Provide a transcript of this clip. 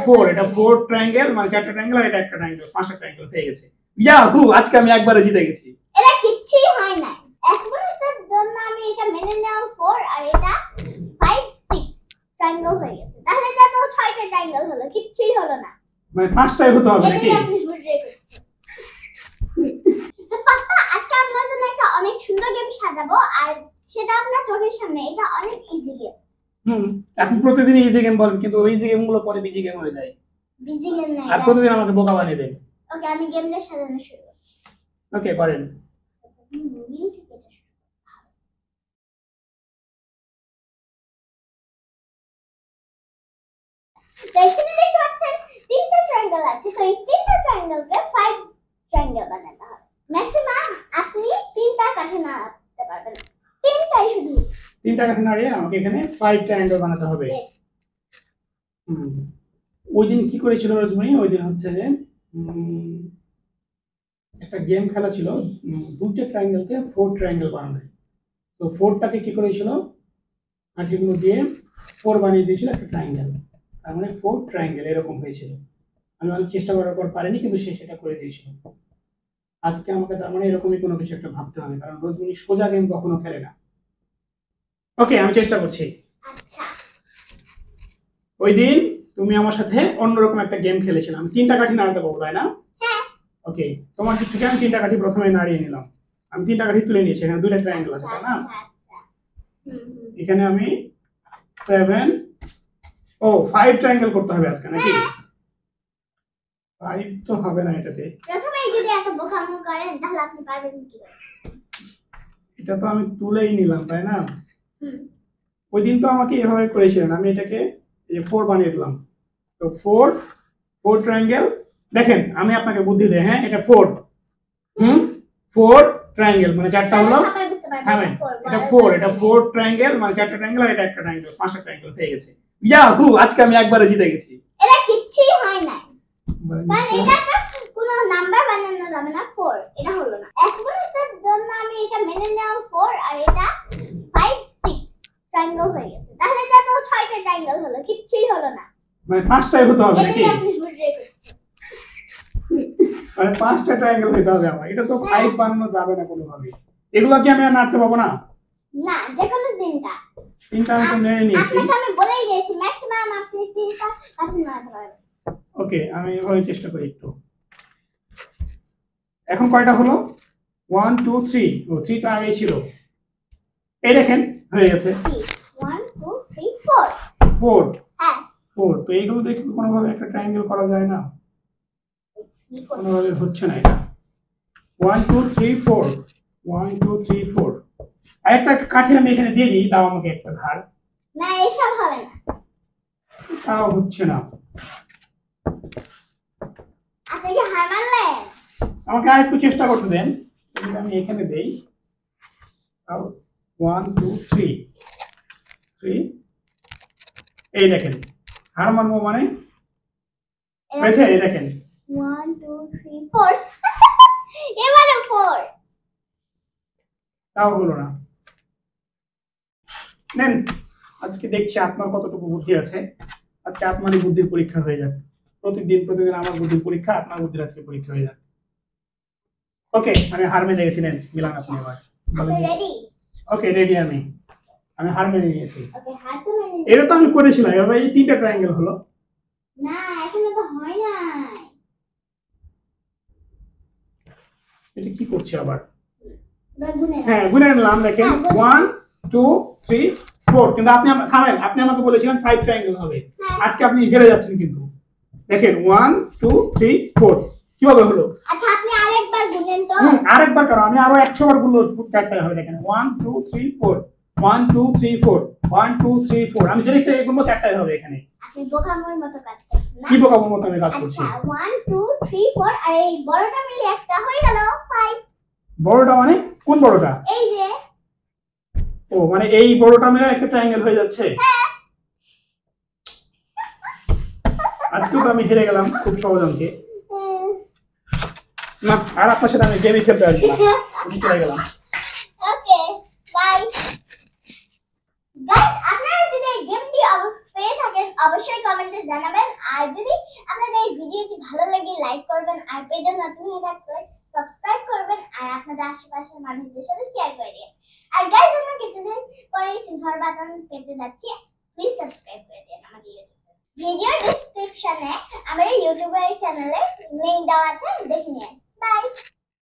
4 এটা 4 ট্রায়াঙ্গেল মানে চারটা ট্রায়াঙ্গেল আর এটা একটা ট্রায়াঙ্গেল পাঁচটা ট্রায়াঙ্গেল হয়ে গেছে ইয়াহু আজকে আমি একবারে জিতে গেছি এটা কিচ্ছুই হয় না একবারের জন্য আমি এটা মেনে নিলাম 4 আর এটা 5 6 ট্রায়াঙ্গেল হয়ে গেছে তাহলে এটা তো 6টা ট্রায়াঙ্গেল হলো কিচ্ছুই হলো না মানে পাঁচটাই হতে হবে নাকি আপনি বুঝে গেছেন তো পাপা আজকে আমরা জন্য একটা অনেক সুন্দর গেম সাজাবো আর সেটা আপনার চোখের সামনে এটা অনেক ইজি গেম এখন প্রতিদিন ইজি গেম বলেন কিন্তু ওই ইজি গেমগুলো পরে বিজি গেম হয়ে যায় বিজি গেম না আর প্রতিদিন আমাকে বোকা বানিয়ে দেন ওকে আমি গেমটা সাজানো শুরু করছি ওকে করেন এখানে দেখতে পাচ্ছেন তিনটা ট্রায়াঙ্গেল আছে তো এই তিনটা ট্রায়াঙ্গেলকে 5 ট্রায়াঙ্গেল বানাতে হবে ম্যাক্সিমাম আপনি তিনটা কাঠি নাড়াতে পারবেন তিনটাই শুধু তিনটা কাঠি নাড়িয়ে আমাকে এখানে 5 ট্রায়াঙ্গেল বানাতে হবে ওই দিন কি করেছিল রজনী ওই দিন হচ্ছে যে একটা গেম খেলা ছিল দুটো ট্রায়াঙ্গেলকে 4 ট্রায়াঙ্গেল বানানো তো 4টাকে কি করেছিল কাঠিগুলো দিয়ে 4 বানিয়ে দিয়েছিল একটা ট্রায়াঙ্গেল তার মানে 4 ট্রায়াঙ্গেল এরকম হয়েছিল আমি অনেক চেষ্টা করার পর পারিনি কিন্তু সে সেটা করে দিয়েছিল আজকে আমাকে তার মানে এরকমই কোনো কিছু একটা ভাবতে হবে কারণ রজনী সোজা গেম কখনো খেলে না ওকে আমি চেষ্টা করছি আচ্ছা ওই দিন তুমি আমার সাথে অন্যরকম একটা গেম খেলেছিলাম আমি তিনটা কাঠি নাড়াতে পারবো তাই না হ্যাঁ ওকে তোমার দিক থেকে আমি তিনটা কাঠি প্রথমে নাড়িয়ে নিলাম আমি তিনটা কাঠি তুলে নিয়েছি এখানে দুটো ট্রায়াঙ্গেল আছে তাই না এখানে আমি 7 ও 5 ট্রায়াঙ্গেল করতে হবে আজকে নাকি 5 তো হবে না এটাতে প্রথমে যদি এত বোকামো করেন তাহলে আপনি পারবেন কি এটা তো আমি তুলেই নিলাম তাই না ওই দিন তো আমাকে এভাবে করেছিলেন আমি এটাকে এই 4 বানিয়ে দিলাম তো 4 ট্রায়াঙ্গেল দেখেন আমি আপনাকে বুদ্ধি দেই হ্যাঁ এটা 4 4 ট্রায়াঙ্গেল মানে চারটা হলো হ্যাঁ এটা 4 ট্রায়াঙ্গেল মানে চারটা ট্রায়াঙ্গেল আর এটা একটা ট্রায়াঙ্গেল পাঁচটা ট্রায়াঙ্গেল হয়ে গেছে ইয়াহু আজকে আমি একবারে জিতে গেছি এটা কিচ্ছুই হয় না মানে এটা কোনো নাম্বার বানানো যাবে না 4 এটা হলো না একবারের জন্য আমি এটা মেনে নিলাম 4 আর এটা 5 6 ট্রায়াঙ্গেল হয়ে গেছে তাহলে এটা তো 6টা ট্রায়াঙ্গেল হলো কিচ্ছুই হলো না মানে পাঁচটাই হতে হবে নাকি আপনি বুঝে গেছেন মানে পাঁচটা ট্রায়াঙ্গেল হতে হবে আমার এটা তো 5 বানানো যাবে না কোনোভাবে এগুলো কি আমি আর নাড়তে পাবো না না যে কোনো তিনটা আমি তো নিয়ে নিয়েছি আপনাকে আমি বলেই দিয়েছি ম্যাক্সিমাম আপনি তিনটা কাঠি নাড়াতে পারবেন ওকে আমি এভাবে চেষ্টা করি একটু এখন কয়টা হলো 1 2 3 ও 3 তো আগেই ছিল এই দেখেন হয়ে গেছে 1 2 3 4 4 হ্যাঁ 4 তো এইগুলো দেখে কোনোভাবে একটা ট্রায়াঙ্গেল করা যায় না কোনোভাবে হচ্ছে না এটা 1 2 3 4 1 2 3 4 আর একটা কাঠি আমি এখানে দিয়ে দিই দাও আমাকে একটা ধার না এসব হবে না তাও হচ্ছে না আপনি কি হার মানলেন আমাকে আর একটু চেষ্টা করতে দেন যদি আমি এখানে দেই তাও 1 2 3 এই দেখেন হার মানবো মানে হয়েছে এই দেখেন 1 2 3 4 এবারে 4 তাও হলো না নেন আজকে দেখছি আপনার কতটুকু বুদ্ধি আছে আজকে আপনারই বুদ্ধির পরীক্ষা হয়ে যাবে প্রতিদিন আমার বুদ্ধির পরীক্ষা আপনার বুদ্ধির আজকে পরীক্ষা হয়ে যাবে ওকে আমি হার মেনে গেছি নেন মিলান আপনি এবার রেডি ওকে রেডি আমি হার মেনে নিয়েছি ওকে হার তো মেনে এটা তো আমি করেছিলাম এবার এই তিনটা ট্রায়াঙ্গেল হলো না এখনো তো হয় না এটা কি করছে আবার গুনে হ্যাঁ গুনে নিলাম দেখেন 1 2 3 4 কিন্তু আপনি আমাকে বলেছিলেন 5 ট্রায়াঙ্গেল হবে আজকে আপনি হেরে যাচ্ছেন কিন্তু দেখেন 1 2 3 4 কিভাবে হলো আচ্ছা আপনি আরেকবার গুনেন তো আরেকবার করো আমি আরো 100 বার গুনলে চারটা হবে দেখেন 1 2 3 4 1 2 3 4 1 2 3 4 আমি যেদিক থেকে গুনবো চারটাই হবে এখানে আপনি বোকামোর মতো কাজ করছেন না কি বোকামোর মতো আমি কাজ করছি আচ্ছা 1 2 3 4 আর এই বড়টা মিলে একটা হয়ে গেল 5 বড়টা মানে কোন বড়টা এই যে ও মানে এই বড়টা মিলে একটা ট্রায়াঙ্গেল হয়ে যাচ্ছে আজকে তো আমি হেরে গেলাম খুব সহজ অঙ্কে না আর আপনার সাথে আমি গেমই খেলতে পারি না আমি চলে গেলাম ওকে বাই গাইস আপনারা যদি এই গেমটি পেয়ে থাকেন অবশ্যই কমেন্টে জানাবেন। আর যদি আপনাদের এই ভিডিওটি ভালো লাগে লাইক করবেন, আর পেজে নতুন হয়ে থাকলে সাবস্ক্রাইব করবেন, আর আপনাদের আশেপাশের মানুষদের সাথে শেয়ার করে দিন। আর গাইস, আমরা কিছুদিন পরে সিলভার বাটন পেতে যাচ্ছি, প্লিজ সাবস্ক্রাইব করে দিন আমাদের ইউটিউবে। ভিডিও ডেসক্রিপশনে আমাদের ইউটিউবের চ্যানেলের লিংক দেওয়া আছে, দেখে নিন। বাই।